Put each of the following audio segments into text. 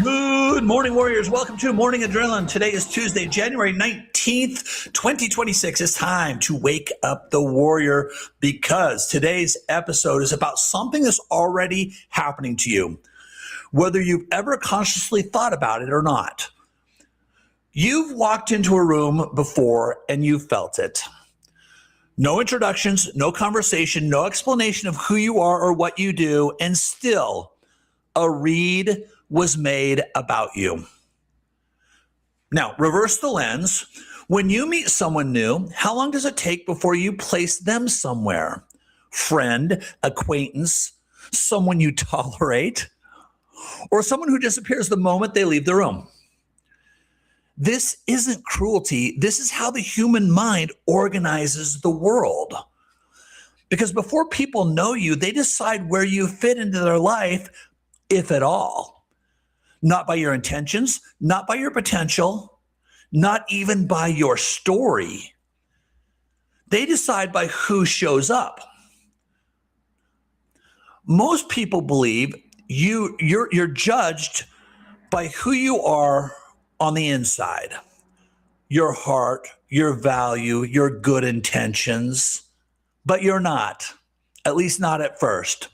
Good morning, warriors. Welcome to Morning Adrenaline. Today is Tuesday, January 19th, 2026. It's time to wake up the warrior because today's episode is about something that's already happening to you, whether you've ever consciously thought about it or not. You've walked into a room before and you felt it. No introductions, no conversation, no explanation of who you are or what you do, and still a read was made about you. Now, reverse the lens. When you meet someone new, how long does it take before you place them somewhere? Friend, acquaintance, someone you tolerate, or someone who disappears the moment they leave the room? This isn't cruelty. This is how the human mind organizes the world. Because before people know you, they decide where you fit into their life, if at all. Not by your intentions, not by your potential, not even by your story. They decide by who shows up. Most people believe you're judged by who you are on the inside. Your heart, your value, your good intentions, but you're not, at least not at first.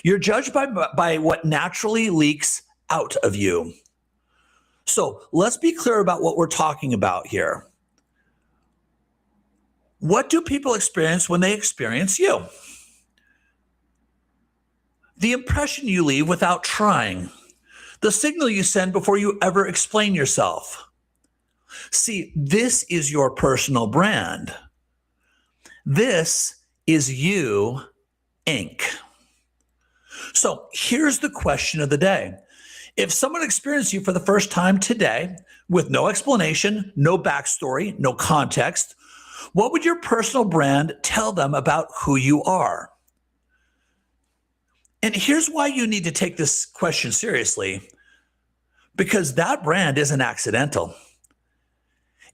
You're judged by what naturally leaks out of you. So let's be clear about what we're talking about here. What do people experience when they experience you? The impression you leave without trying. The signal you send before you ever explain yourself. See, this is your personal brand. This is you, Inc. So here's the question of the day. If someone experienced you for the first time today with no explanation, no backstory, no context, what would your personal brand tell them about who you are? And here's why you need to take this question seriously, because that brand isn't accidental.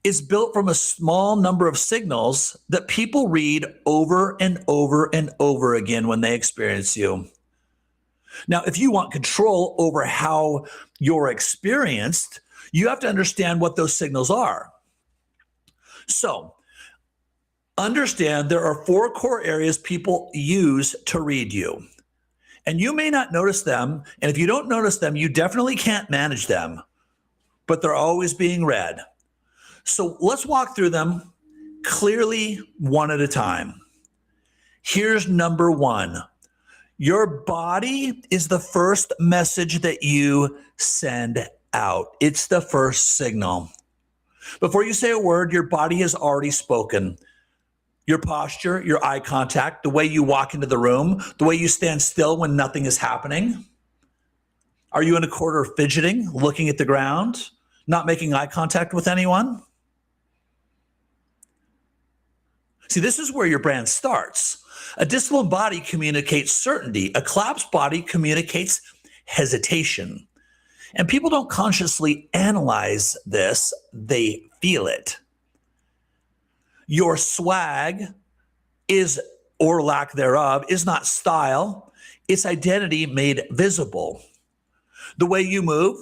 It's built from a small number of signals that people read over and over and over again when they experience you. Now, if you want control over how you're experienced, you have to understand what those signals are. So, understand there are 4 core areas people use to read you. And you may not notice them, and if you don't notice them, you definitely can't manage them, but they're always being read. So let's walk through them clearly one at a time. Here's number 1. Your body is the first message that you send out. It's the first signal. Before you say a word, your body has already spoken. Your posture, your eye contact, the way you walk into the room, the way you stand still when nothing is happening. Are you in a corner fidgeting, looking at the ground, not making eye contact with anyone? See, this is where your brand starts. A disciplined body communicates certainty. A collapsed body communicates hesitation. And people don't consciously analyze this, they feel it. Your swag is, or lack thereof, is not style. It's identity made visible. The way you move,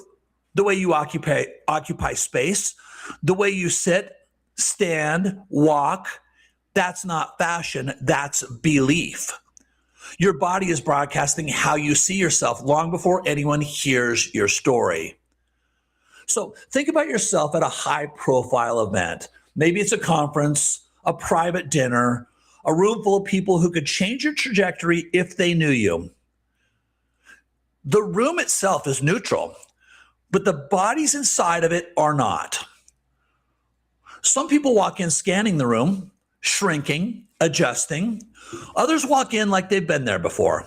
the way you occupy space, the way you sit, stand, walk, that's not fashion, that's belief. Your body is broadcasting how you see yourself long before anyone hears your story. So think about yourself at a high-profile event. Maybe it's a conference, a private dinner, a room full of people who could change your trajectory if they knew you. The room itself is neutral, but the bodies inside of it are not. Some people walk in scanning the room, shrinking, adjusting. Others walk in like they've been there before.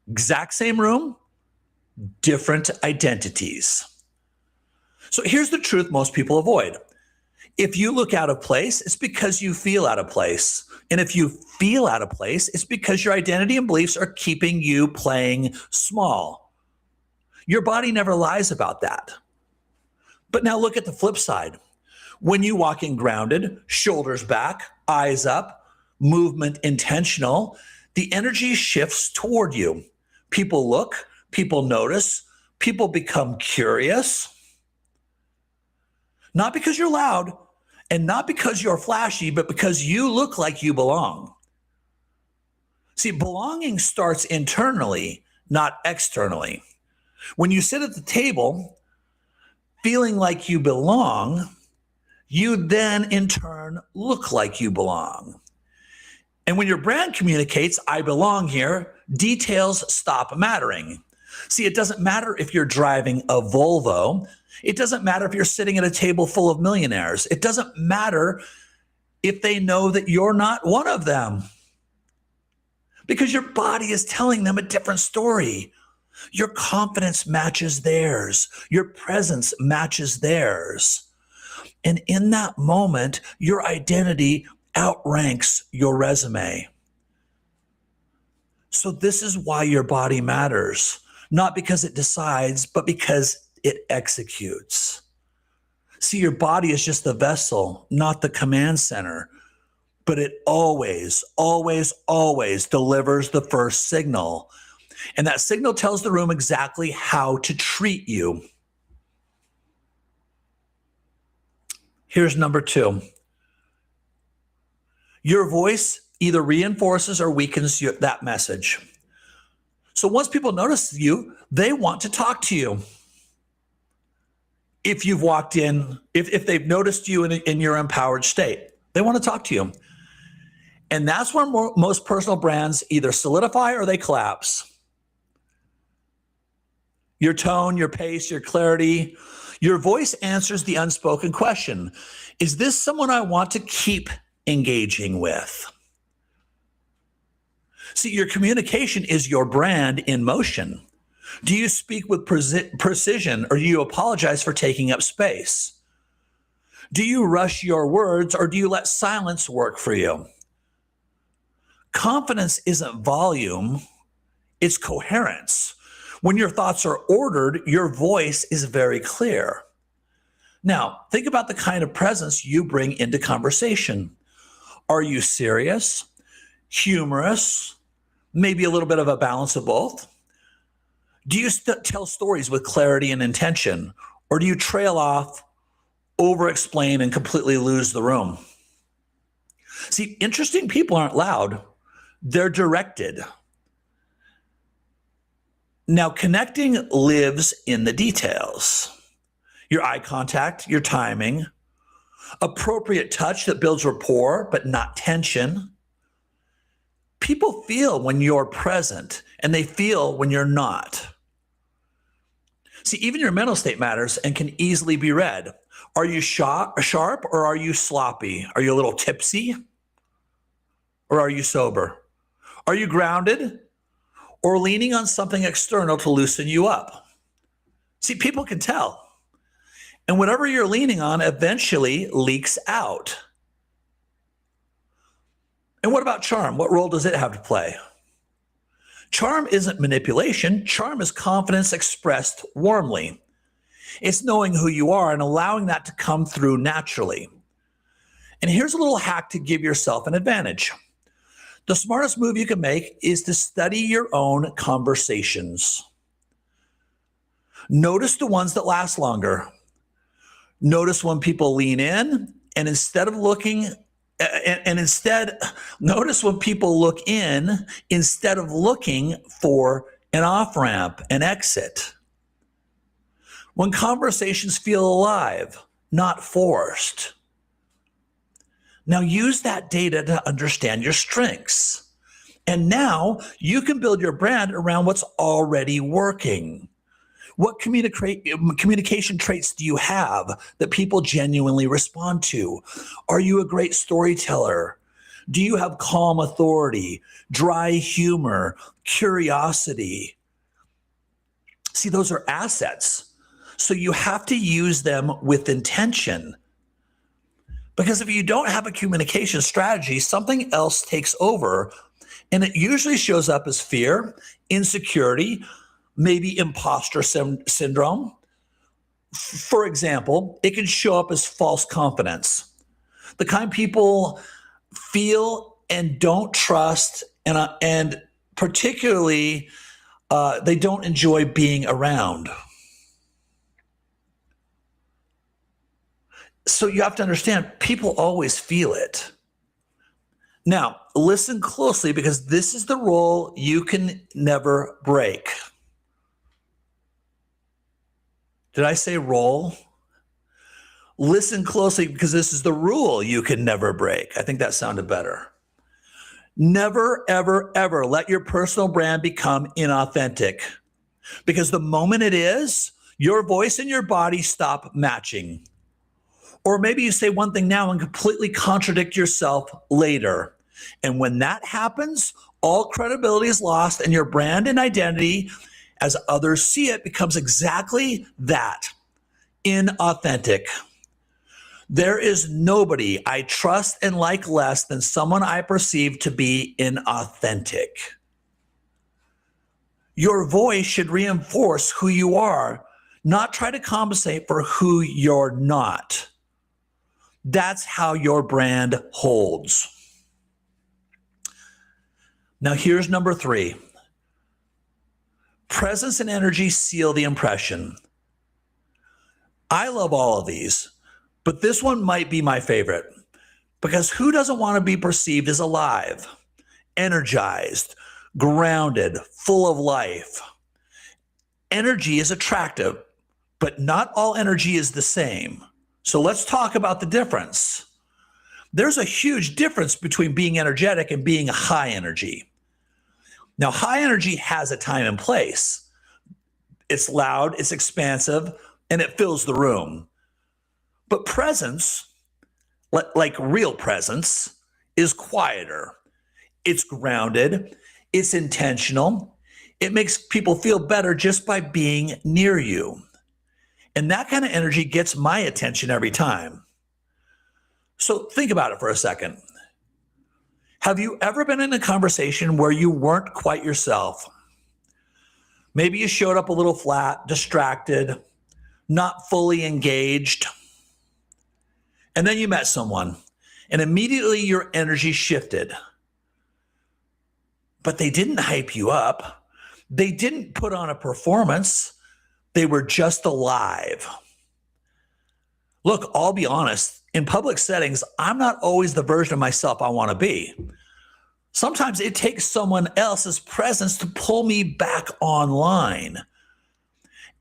Exact same room, different identities. So here's the truth most people avoid. If you look out of place, it's because you feel out of place. And if you feel out of place, it's because your identity and beliefs are keeping you playing small. Your body never lies about that. But now look at the flip side. When you walk in grounded, shoulders back, eyes up, movement intentional, the energy shifts toward you. People look, people notice, People become curious, not because you're loud and not because you're flashy, but because you look like you belong. See, belonging starts internally, not externally. When you sit at the table feeling like you belong, you then in turn look like you belong. And when your brand communicates, I belong here, details stop mattering. See, it doesn't matter if you're driving a Volvo. It doesn't matter if you're sitting at a table full of millionaires. It doesn't matter if they know that you're not one of them, because your body is telling them a different story. Your confidence matches theirs. Your presence matches theirs. And in that moment, your identity outranks your resume. So this is why your body matters, not because it decides, but because it executes. See, your body is just the vessel, not the command center, but it always, always, always delivers the first signal. And that signal tells the room exactly how to treat you. Here's number 2. Your voice either reinforces or weakens that message. So once people notice you, they want to talk to you. If you've walked in, if they've noticed you in your empowered state, they want to talk to you. And that's when most personal brands either solidify or they collapse. Your tone, your pace, your clarity, your voice answers the unspoken question. Is this someone I want to keep engaging with? See, your communication is your brand in motion. Do you speak with precision, or do you apologize for taking up space? Do you rush your words, or do you let silence work for you? Confidence isn't volume, it's coherence. When your thoughts are ordered, your voice is very clear. Now, think about the kind of presence you bring into conversation. Are you serious, humorous, maybe a little bit of a balance of both? Do you tell stories with clarity and intention, or do you trail off, over-explain, and completely lose the room? See, interesting people aren't loud. They're directed. Now, connecting lives in the details. Your eye contact, your timing, appropriate touch that builds rapport, but not tension. People feel when you're present, and they feel when you're not. See, even your mental state matters and can easily be read. Are you sharp or are you sloppy? Are you a little tipsy or are you sober? Are you grounded or leaning on something external to loosen you up? See, people can tell. And whatever you're leaning on eventually leaks out. And what about charm? What role does it have to play? Charm isn't manipulation. Charm is confidence expressed warmly. It's knowing who you are and allowing that to come through naturally. And here's a little hack to give yourself an advantage. The smartest move you can make is to study your own conversations. Notice the ones that last longer. Notice when people lean in, and instead of looking notice when people look in instead of looking for an off-ramp, an exit. When conversations feel alive, not forced. Now use that data to understand your strengths. And now you can build your brand around what's already working. What communication traits do you have that people genuinely respond to? Are you a great storyteller? Do you have calm authority, dry humor, curiosity? See, those are assets. So you have to use them with intention. Because if you don't have a communication strategy, something else takes over. And it usually shows up as fear, insecurity, maybe imposter syndrome. For example, it can show up as false confidence. The kind people feel and don't trust, and particularly they don't enjoy being around. So you have to understand, people always feel it. Now, listen closely because this is the rule you can never break. Did I say roll? Listen closely because this is the rule you can never break. I think that sounded better. Never, ever, ever let your personal brand become inauthentic because the moment it is, your voice and your body stop matching. Or maybe you say one thing now and completely contradict yourself later. And when that happens, all credibility is lost and your brand and identity, as others see it, becomes exactly that, inauthentic. There is nobody I trust and like less than someone I perceive to be inauthentic. Your voice should reinforce who you are, not try to compensate for who you're not. That's how your brand holds. Now, here's number 3. Presence and energy seal the impression. I love all of these, but this one might be my favorite because who doesn't want to be perceived as alive, energized, grounded, full of life? Energy is attractive, but not all energy is the same. So let's talk about the difference. There's a huge difference between being energetic and being high energy. Now, high energy has a time and place. It's loud, it's expansive, and it fills the room. But presence, like real presence, is quieter. It's grounded, it's intentional. It makes people feel better just by being near you. And that kind of energy gets my attention every time. So think about it for a second. Have you ever been in a conversation where you weren't quite yourself? Maybe you showed up a little flat, distracted, not fully engaged. And then you met someone, and immediately your energy shifted. But they didn't hype you up. They didn't put on a performance. They were just alive. Look, I'll be honest. In public settings, I'm not always the version of myself I want to be. Sometimes it takes someone else's presence to pull me back online.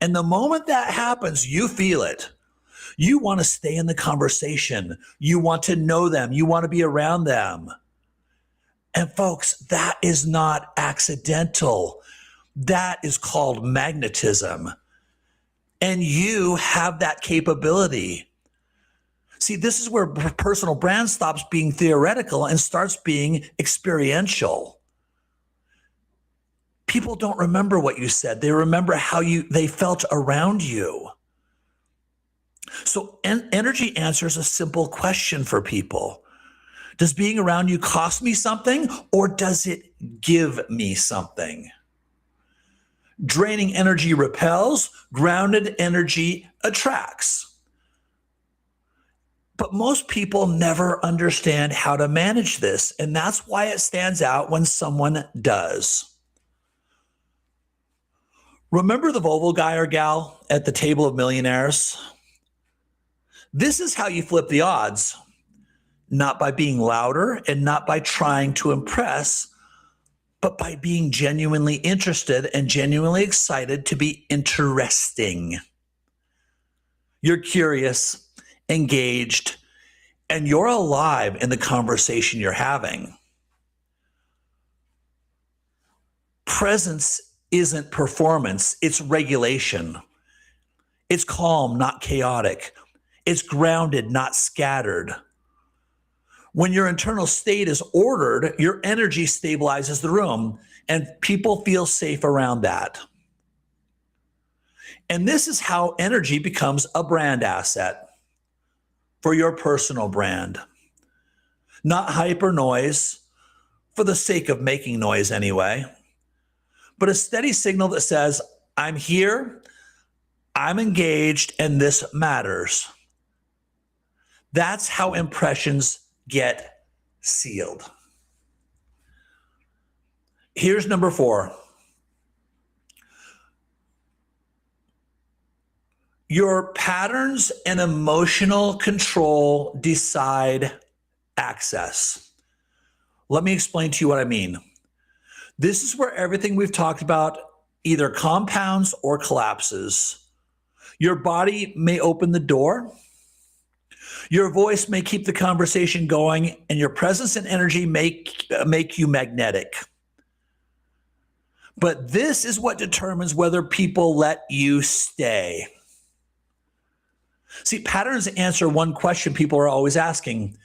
And the moment that happens, you feel it. You want to stay in the conversation. You want to know them. You want to be around them. And folks, that is not accidental. That is called magnetism. And you have that capability. See, this is where personal brand stops being theoretical and starts being experiential. People don't remember what you said. They remember how they felt around you. So energy answers a simple question for people. Does being around you cost me something, or does it give me something? Draining energy repels, grounded energy attracts. But most people never understand how to manage this, and that's why it stands out when someone does. Remember the Volvo guy or gal at the table of millionaires? This is how you flip the odds, not by being louder and not by trying to impress, but by being genuinely interested and genuinely excited to be interesting. You're curious, engaged, and you're alive in the conversation you're having. Presence isn't performance, it's regulation. It's calm, not chaotic. It's grounded, not scattered. When your internal state is ordered, your energy stabilizes the room and people feel safe around that. And this is how energy becomes a brand asset for your personal brand. Not hype or noise, for the sake of making noise anyway, but a steady signal that says, I'm here, I'm engaged, and this matters. That's how impressions get sealed. Here's number 4. Your patterns and emotional control decide access. Let me explain to you what I mean. This is where everything we've talked about either compounds or collapses. Your body may open the door. Your voice may keep the conversation going, and your presence and energy make you magnetic. But this is what determines whether people let you stay. See, patterns answer one question people are always asking.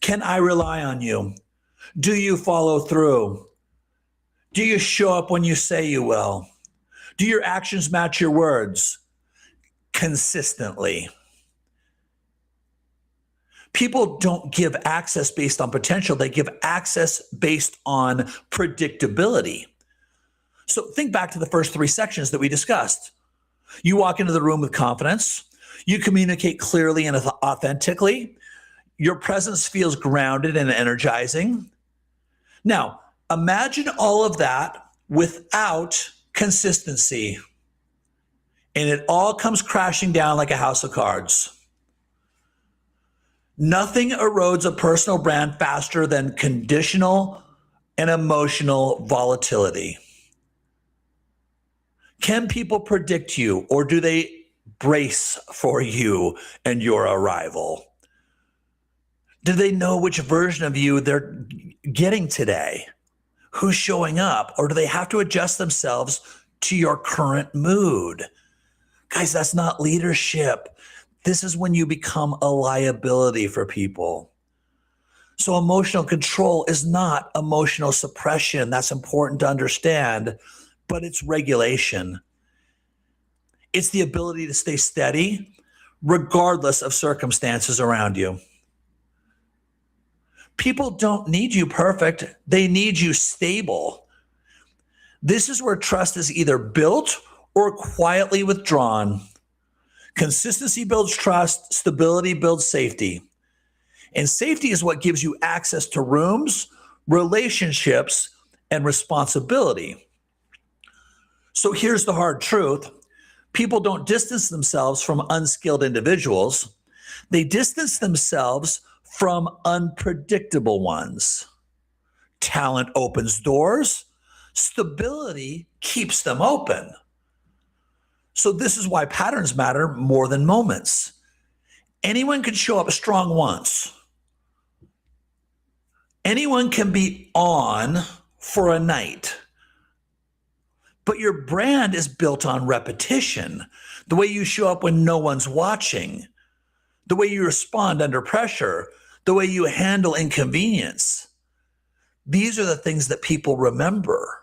Can I rely on you? Do you follow through? Do you show up when you say you will? Do your actions match your words consistently? People don't give access based on potential. They give access based on predictability. So think back to the first 3 sections that we discussed. You walk into the room with confidence. You communicate clearly and authentically. Your presence feels grounded and energizing. Now, imagine all of that without consistency, and it all comes crashing down like a house of cards. Nothing erodes a personal brand faster than conditional and emotional volatility. Can people predict you, or do they brace for you and your arrival? Do they know which version of you they're getting today? Who's showing up? Or do they have to adjust themselves to your current mood? Guys, that's not leadership. This is when you become a liability for people. So emotional control is not emotional suppression. That's important to understand, but it's regulation. It's the ability to stay steady regardless of circumstances around you. People don't need you perfect. They need you stable. This is where trust is either built or quietly withdrawn. Consistency builds trust. Stability builds safety. And safety is what gives you access to rooms, relationships, and responsibility. So here's the hard truth. People don't distance themselves from unskilled individuals. They distance themselves from unpredictable ones. Talent opens doors. Stability keeps them open. So this is why patterns matter more than moments. Anyone can show up strong once. Anyone can be on for a night. But your brand is built on repetition. The way you show up when no one's watching, the way you respond under pressure, the way you handle inconvenience. These are the things that people remember.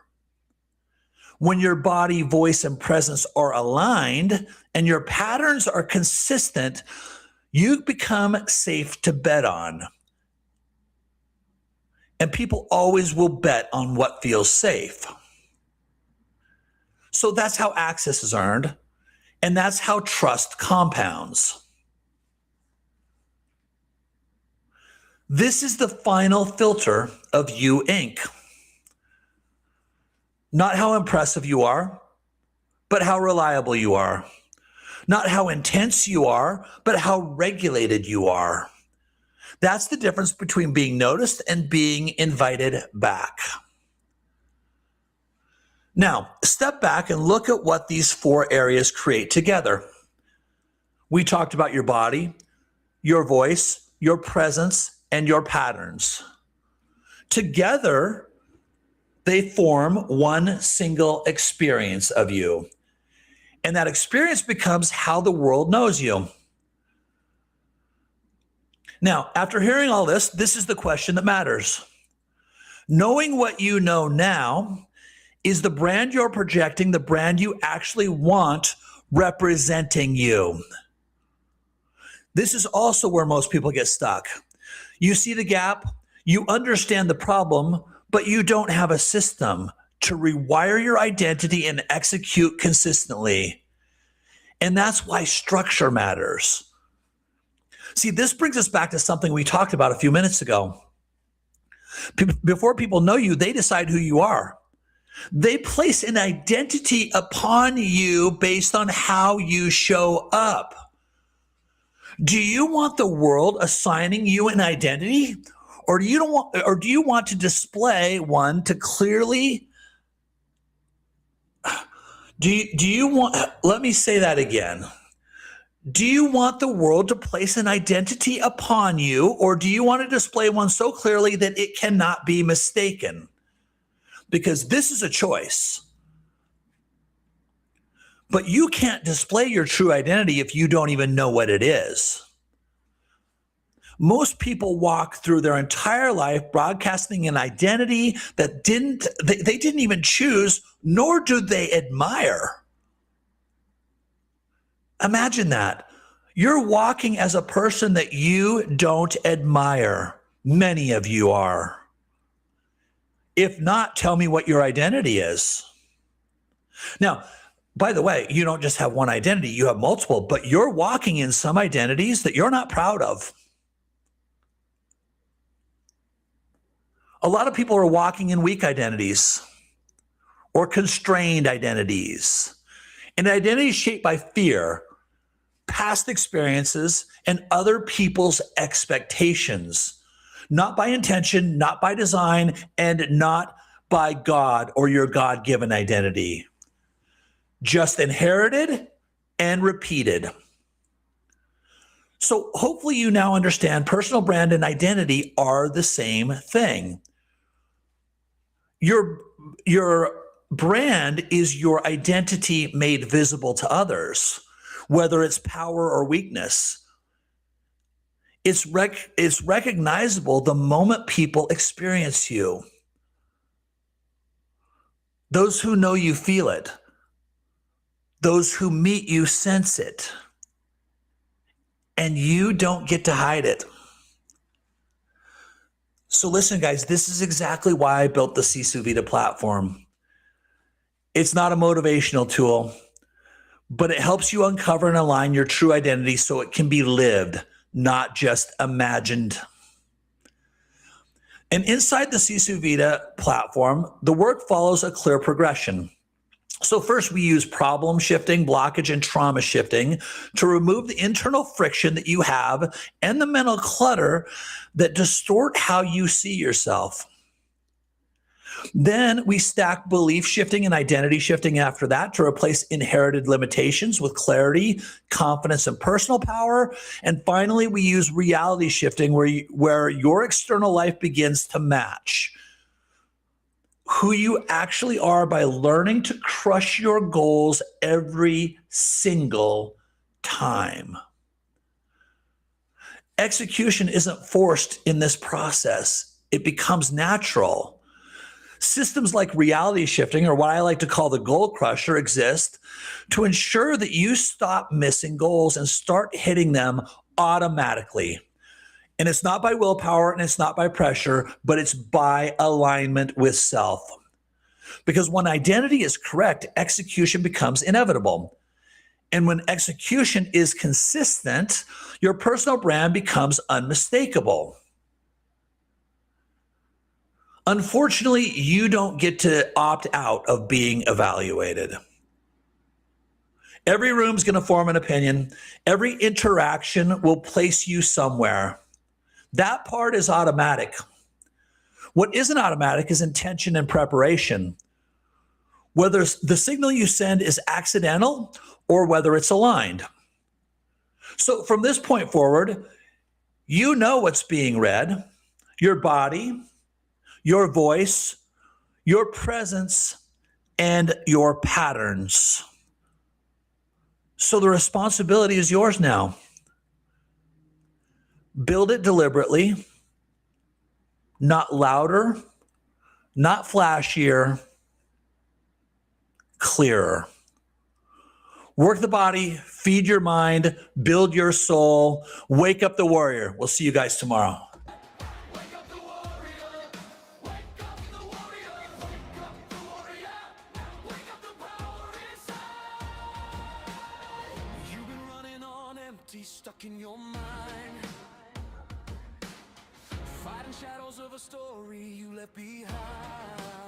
When your body, voice, and presence are aligned and your patterns are consistent, you become safe to bet on. And people always will bet on what feels safe. So that's how access is earned, and that's how trust compounds. This is the final filter of You Inc. Not how impressive you are, but how reliable you are. Not how intense you are, but how regulated you are. That's the difference between being noticed and being invited back. Now, step back and look at what these 4 areas create together. We talked about your body, your voice, your presence, and your patterns. Together, they form one single experience of you. And that experience becomes how the world knows you. Now, after hearing all this, this is the question that matters. Knowing what you know now, is the brand you're projecting the brand you actually want representing you? This is also where most people get stuck. You see the gap, you understand the problem, but you don't have a system to rewire your identity and execute consistently. And that's why structure matters. See, this brings us back to something we talked about a few minutes ago. Before people know you, they decide who you are. They place an identity upon you based on how you show up. Do you want the world assigning you an identity, or do you want to display one to clearly? Do you want? Let me say that again. Do you want the world to place an identity upon you, or do you want to display one so clearly that it cannot be mistaken? Because this is a choice. But you can't display your true identity if you don't even know what it is. Most people walk through their entire life broadcasting an identity that they didn't even choose, nor do they admire. Imagine that. You're walking as a person that you don't admire. Many of you are. If not, tell me what your identity is. Now, by the way, you don't just have one identity, you have multiple, but you're walking in some identities that you're not proud of. A lot of people are walking in weak identities or constrained identities, an identity shaped by fear, past experiences, and other people's expectations, not by intention, not by design, and not by God or your God-given identity, just inherited and repeated. So hopefully you now understand personal brand and identity are the same thing. Your brand is your identity made visible to others, whether it's power or weakness. It's recognizable the moment people experience you. Those who know you feel it. Those who meet you sense it. And you don't get to hide it. So listen, guys, this is exactly why I built the Sisu Vita platform. It's not a motivational tool, but it helps you uncover and align your true identity so it can be lived, not just imagined. And inside the Sisu Vita platform, the work follows a clear progression. So first we use problem shifting, blockage, and trauma shifting to remove the internal friction that you have and the mental clutter that distort how you see yourself. Then we stack belief shifting and identity shifting after that to replace inherited limitations with clarity, confidence, and personal power. And finally, we use reality shifting where your external life begins to match who you actually are by learning to crush your goals every single time. Execution isn't forced in this process. It becomes natural. Systems like reality shifting, or what I like to call the goal crusher, exist to ensure that you stop missing goals and start hitting them automatically. And it's not by willpower and it's not by pressure, but it's by alignment with self. Because when identity is correct, execution becomes inevitable. And when execution is consistent, your personal brand becomes unmistakable. Unfortunately, you don't get to opt out of being evaluated. Every room's going to form an opinion. Every interaction will place you somewhere. That part is automatic. What isn't automatic is intention and preparation. Whether the signal you send is accidental or whether it's aligned. So from this point forward, you know what's being read: your body, your voice, your presence, and your patterns. So the responsibility is yours now. Build it deliberately, not louder, not flashier, clearer. Work the body, feed your mind, build your soul, wake up the warrior. We'll see you guys tomorrow. Stuck in your mind, fighting shadows of a story you left behind.